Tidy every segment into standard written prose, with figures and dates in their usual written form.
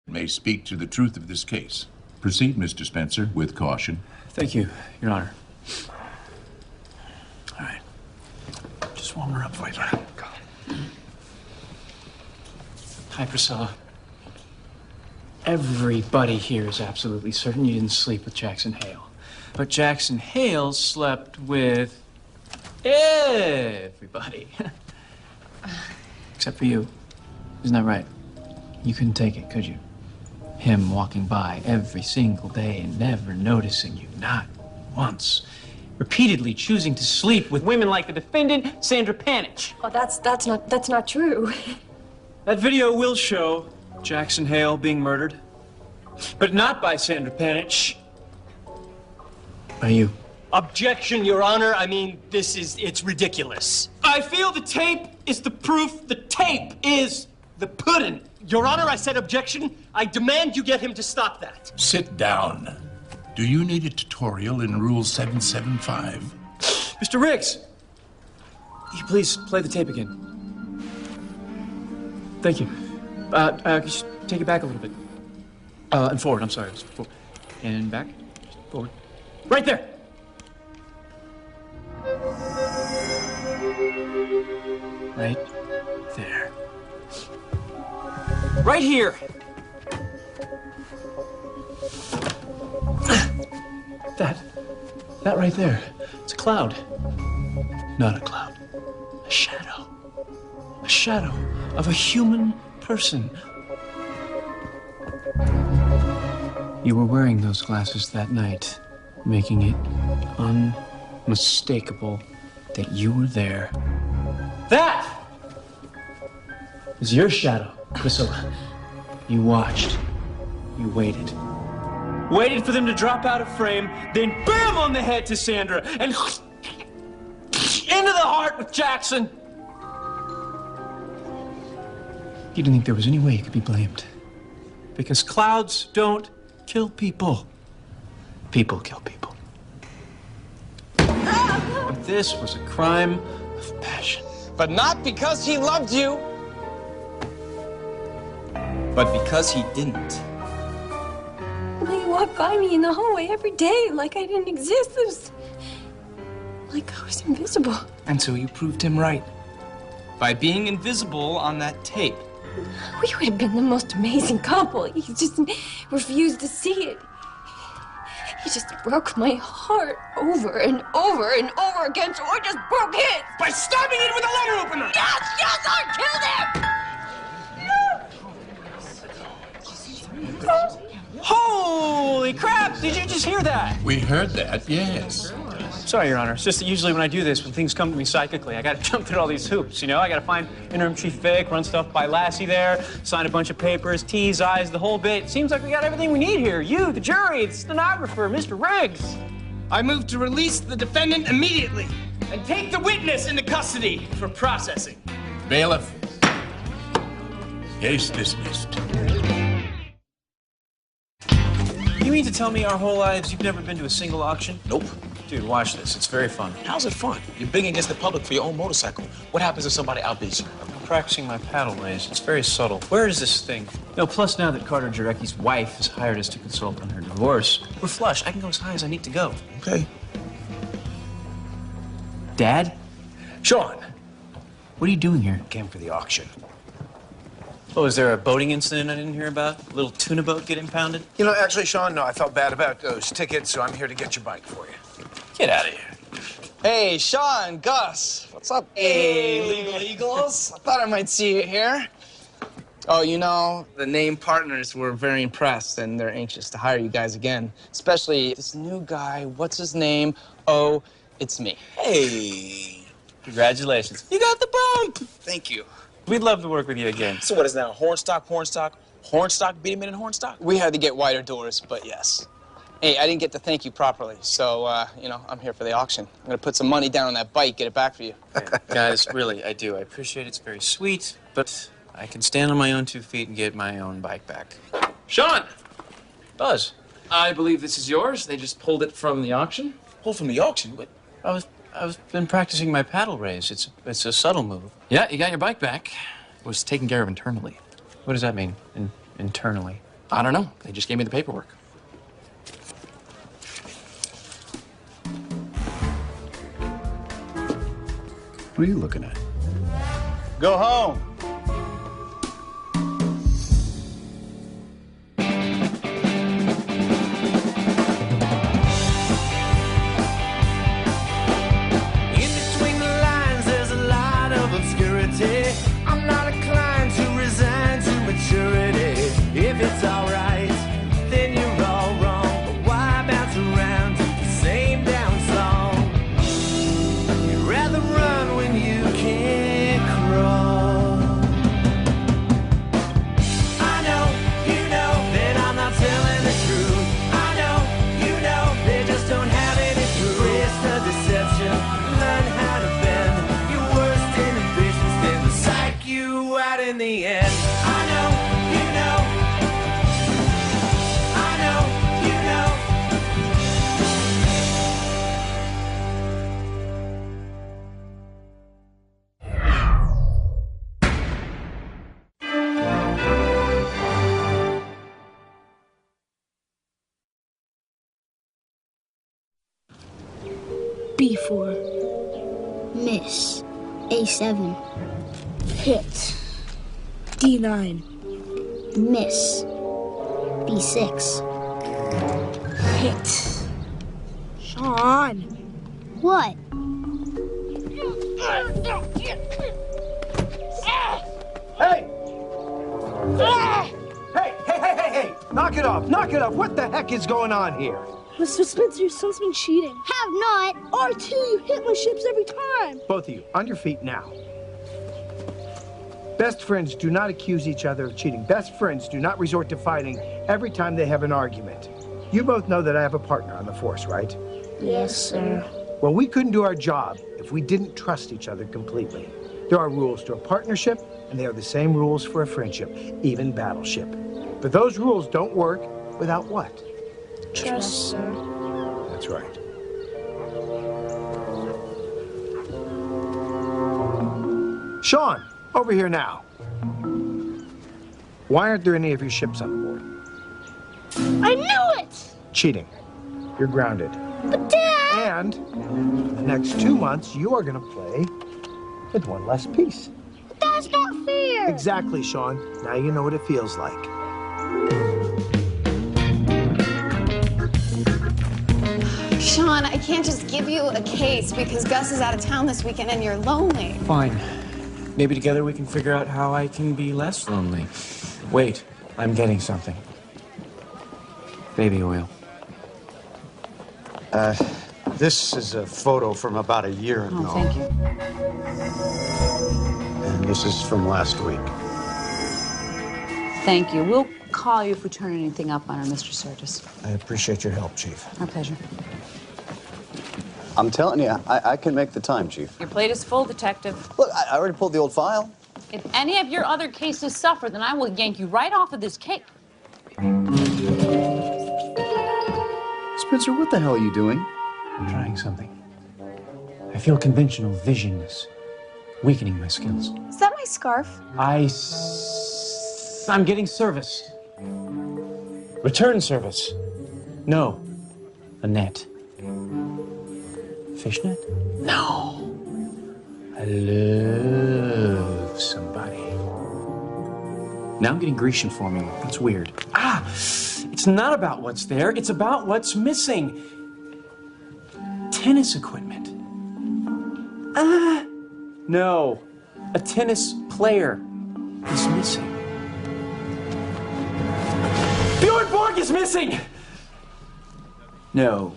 may speak to the truth of this case. Proceed, Mr. Spencer, with caution. Thank you, Your Honor. All right. Just warm her up for you, buddy. Go. Hi, Priscilla. Everybody here is absolutely certain you didn't sleep with Jackson Hale. But Jackson Hale slept with everybody. Except for you. Isn't that right? You couldn't take it, could you? Him walking by every single day and never noticing you, not once. Repeatedly choosing to sleep with women like the defendant, Sandra Panich. Oh, that's not true. That video will show Jackson Hale being murdered, but not by Sandra Panich. By you. Objection, Your Honor. I mean, it's ridiculous. I feel the tape is the proof. The tape is the pudding. Your Honor, I said objection. I demand you get him to stop that. Sit down. Do you need a tutorial in Rule 775? Mr. Riggs, will you please play the tape again? Thank you. Just take it back a little bit. And forward, I'm sorry. Forward. And back. Forward. Right there! Right there. Right here! That right there. It's a cloud. Not a cloud. A shadow. A shadow of a human person. You were wearing those glasses that night, making it unmistakable that you were there. That is your shadow, Priscilla. You watched. You waited. Waited for them to drop out of frame, then bam on the head to Sandra, and into the heart with Jackson. You didn't think there was any way you could be blamed. Because clouds don't kill people. People kill people. But this was a crime of passion. But not because he loved you, but because he didn't. He walked by me in the hallway every day like I didn't exist. It was like I was invisible. And so you proved him right. By being invisible on that tape. We would have been the most amazing couple. He just refused to see it. He just broke my heart over and over and over again, so I just broke his. By stabbing it with a letter opener! Yes, I killed him! Holy crap! Did you just hear that? We heard that, yes. Sorry, Your Honor. It's just that usually when I do this, when things come to me psychically, I gotta jump through all these hoops, you know? I gotta find interim chief Vic, run stuff by Lassie there, sign a bunch of papers, T's, I's, the whole bit. It seems like we got everything we need here. You, the jury, the stenographer, Mr. Riggs. I move to release the defendant immediately and take the witness into custody for processing. Bailiff. Case dismissed. You mean to tell me our whole lives you've never been to a single auction? Nope. Dude, watch this. It's very fun. How's it fun? You're bidding against the public for your own motorcycle. What happens if somebody outbids you? I'm practicing my paddle raise. It's very subtle. Where is this thing? No, plus now that Carter Jarecki's wife has hired us to consult on her divorce, we're flush. I can go as high as I need to go. Okay. Dad? Sean. What are you doing here? Came for the auction. Oh, is there a boating incident I didn't hear about? A little tuna boat get impounded? You know, actually, Sean, no, I felt bad about those tickets, so I'm here to get your bike for you. Get out of here. Hey, Sean, Gus. What's up? Hey, Legal Eagles. I thought I might see you here. Oh, you know, the name partners were very impressed, and they're anxious to hire you guys again. Especially this new guy. What's his name? Oh, it's me. Hey. Congratulations. You got the bump. Thank you. We'd love to work with you again. So what is now? Hornstock? Hornstock beat him in Hornstock? We had to get wider doors, but yes. Hey, I didn't get to thank you properly, so, you know, I'm here for the auction. I'm gonna put some money down on that bike, get it back for you. Guys, really, I do. I appreciate it. It's very sweet, but I can stand on my own 2 feet and get my own bike back. Sean! Buzz. I believe this is yours. They just pulled it from the auction. Pulled from the auction? What? I've been practicing my paddle raise. It's a subtle move. Yeah, you got your bike back. It was taken care of internally. What does that mean, internally? I don't know. They just gave me the paperwork. What are you looking at? Go home. In between the lines, there's a lot of obscurity. I'm not inclined to resign to maturity. If it's alright, then you're all wrong. But why bounce around to the same damn song? You'd rather run when you can't crawl. I know, you know, that I'm not telling the truth. I know, you know, they just don't have any proof. It's the deception, learn how to bend your worst inhibitions, then to psych you out in the end. I know, you know, I know, you know. B4. Miss. A7. Hit. D9. Miss. B6. Hit. Sean. What? Hey! Hey! Knock it off! Knock it off! What the heck is going on here? Mr. Spencer, your son's been cheating. Have not. R2, you hit my ships every time. Both of you, on your feet now. Best friends do not accuse each other of cheating. Best friends do not resort to fighting every time they have an argument. You both know that I have a partner on the force, right? Yes, sir. Well, we couldn't do our job if we didn't trust each other completely. There are rules to a partnership, and they are the same rules for a friendship, even battleship. But those rules don't work without what? Trust, sir. That's right. Sean, over here now. Why aren't there any of your ships on board? I knew it! Cheating. You're grounded. But Dad! And for the next 2 months, you are going to play with one less piece. That's not fair! Exactly, Sean. Now you know what it feels like. Sean, I can't just give you a case because Gus is out of town this weekend and you're lonely. Fine. Maybe together we can figure out how I can be less lonely. Wait, I'm getting something. Baby oil. This is a photo from about a year ago. Oh, thank you. And this is from last week. Thank you. We'll call you if we turn anything up on her, Mr. Curtis. I appreciate your help, Chief. Our pleasure. I'm telling you, I can make the time, Chief. Your plate is full, Detective. Look, I already pulled the old file. If any of your other cases suffer, then I will yank you right off of this case. Spencer, what the hell are you doing? I'm trying something. I feel conventional vision is weakening my skills. Is that my scarf? I'm getting service. Return service. No. A net. Fishnet? No. I love somebody. Now I'm getting Grecian formula. That's weird. It's not about what's there. It's about what's missing. Tennis equipment. No. A tennis player is missing. Bjorn Borg is missing! No.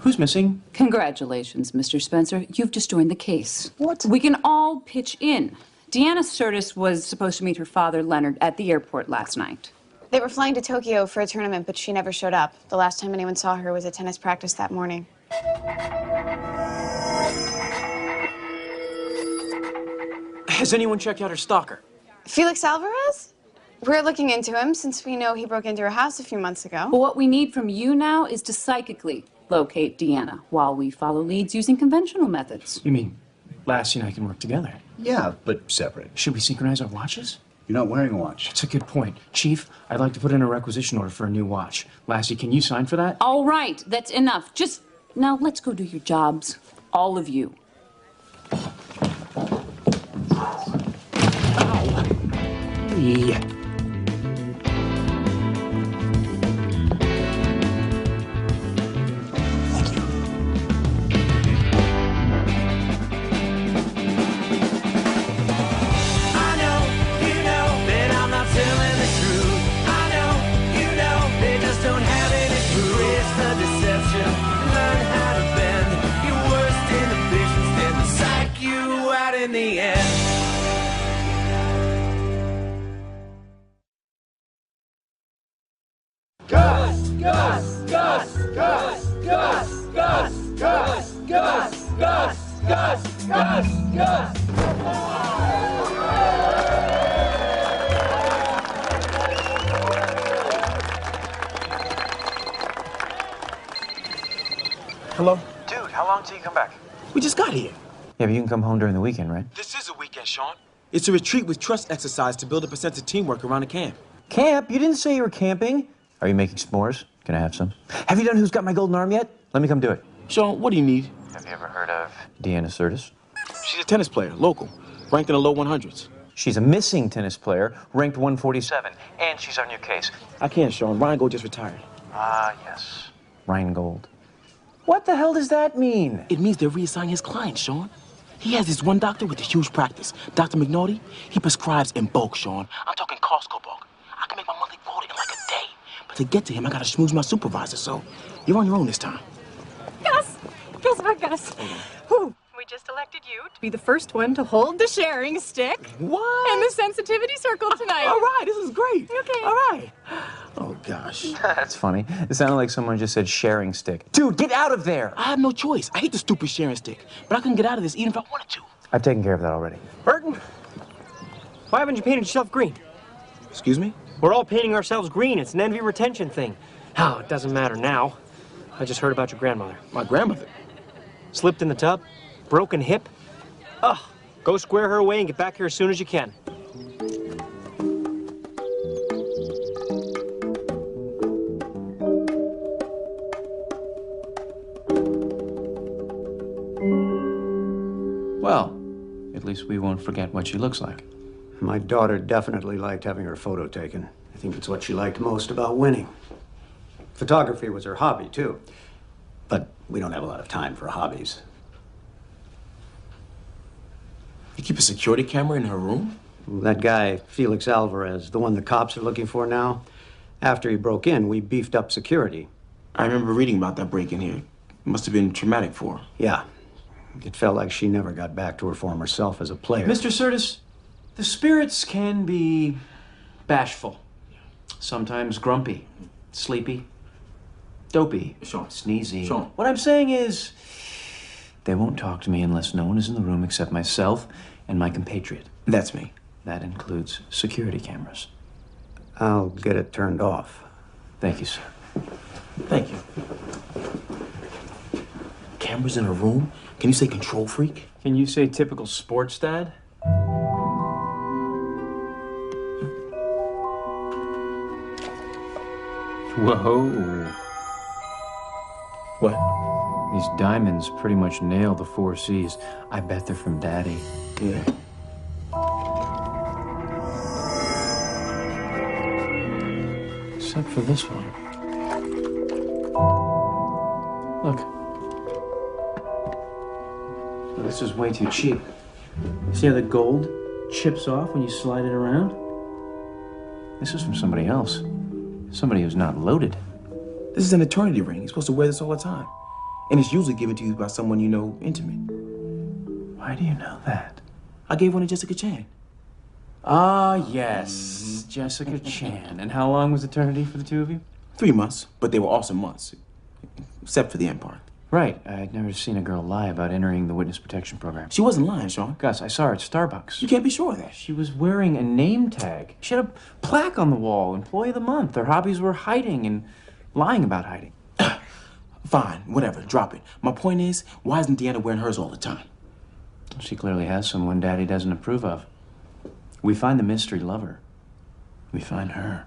Who's missing? Congratulations, Mr. Spencer. You've just joined the case. What? We can all pitch in. Deanna Curtis was supposed to meet her father, Leonard, at the airport last night. They were flying to Tokyo for a tournament, but she never showed up. The last time anyone saw her was at tennis practice that morning. Has anyone checked out her stalker? Felix Alvarez? We're looking into him since we know he broke into her house a few months ago. But what we need from you now is to psychically locate Deanna while we follow leads using conventional methods. You mean Lassie and I can work together? Yeah, but separate. Should we synchronize our watches? You're not wearing a watch. That's a good point. Chief, I'd like to put in a requisition order for a new watch. Lassie, can you sign for that? All right, that's enough. Just now let's go do your jobs. All of you. Yeah. In the end. Gus, Gus, Gus, Gus, Gus, Gus, Gus, Gus, Gus, Gus, Gus, Gus. Hello? Dude, how long till you come back? We just got here. Yeah, but you can come home during the weekend, right? This is a weekend, Sean. It's a retreat with trust exercise to build up a sense of teamwork around the camp. Camp? You didn't say you were camping. Are you making s'mores? Can I have some? Have you done Who's Got My Golden Arm yet? Let me come do it. Sean, what do you need? Have you ever heard of Deanna Curtis? She's a tennis player, local, ranked in the low 100s. She's a missing tennis player, ranked 147, and she's our new case. I can't, Sean. Ryan just retired. Ah, yes. Rheingold. What the hell does that mean? It means they're reassigning his clients, Sean. He has this one doctor with a huge practice, Dr. McNaughty. He prescribes in bulk, Sean. I'm talking Costco bulk. I can make my monthly quota in like a day. But to get to him, I gotta schmooze my supervisor, so you're on your own this time. Gus! Guess what, Gus? Whew. We just elected you to be the first one to hold the sharing stick. What? And the sensitivity circle tonight. All right, this is great. Okay. All right. Oh, gosh. That's funny. It sounded like someone just said sharing stick. Dude, get out of there! I have no choice. I hate the stupid sharing stick, but I couldn't get out of this even if I wanted to. I've taken care of that already. Burton, why haven't you painted yourself green? Excuse me? We're all painting ourselves green. It's an envy retention thing. Oh, it doesn't matter now. I just heard about your grandmother. My grandmother? Slipped in the tub, broken hip. Ugh, go square her away and get back here as soon as you can. Well, at least we won't forget what she looks like. My daughter definitely liked having her photo taken. I think it's what she liked most about winning. Photography was her hobby, too. But we don't have a lot of time for hobbies. You keep a security camera in her room? That guy, Felix Alvarez, the one the cops are looking for now, after he broke in, we beefed up security. I remember reading about that break-in here. It must have been traumatic for her. Yeah. It felt like she never got back to her former self as a player. Mr. Curtis, the spirits can be bashful, sometimes grumpy, sleepy, dopey, Sean. sneezy. Sean. What I'm saying is, they won't talk to me unless no one is in the room except myself and my compatriot. That's me. That includes security cameras. I'll get it turned off. Thank you, sir. Thank you. Cameras in her room? Can you say control freak? Can you say typical sports dad? Whoa. What? These diamonds pretty much nail the 4 C's. I bet they're from Daddy. Yeah. Except for this one. Look. This is way too cheap. See how the gold chips off when you slide it around? This is from somebody else. Somebody who's not loaded. This is an eternity ring. You're supposed to wear this all the time. And it's usually given to you by someone you know intimate. Why do you know that? I gave one to Jessica Chan. Ah, yes. Jessica Chan. And how long was eternity for the two of you? 3 months, but they were awesome months. Except for the end part. Right. I'd never seen a girl lie about entering the witness protection program. She wasn't lying, Sean. Gus, I saw her at Starbucks. You can't be sure of that. She was wearing a name tag. She had a plaque on the wall, Employee of the Month. Her hobbies were hiding and lying about hiding. Fine, whatever, drop it. My point is, why isn't Deanna wearing hers all the time? She clearly has someone Daddy doesn't approve of. We find the mystery lover. We find her.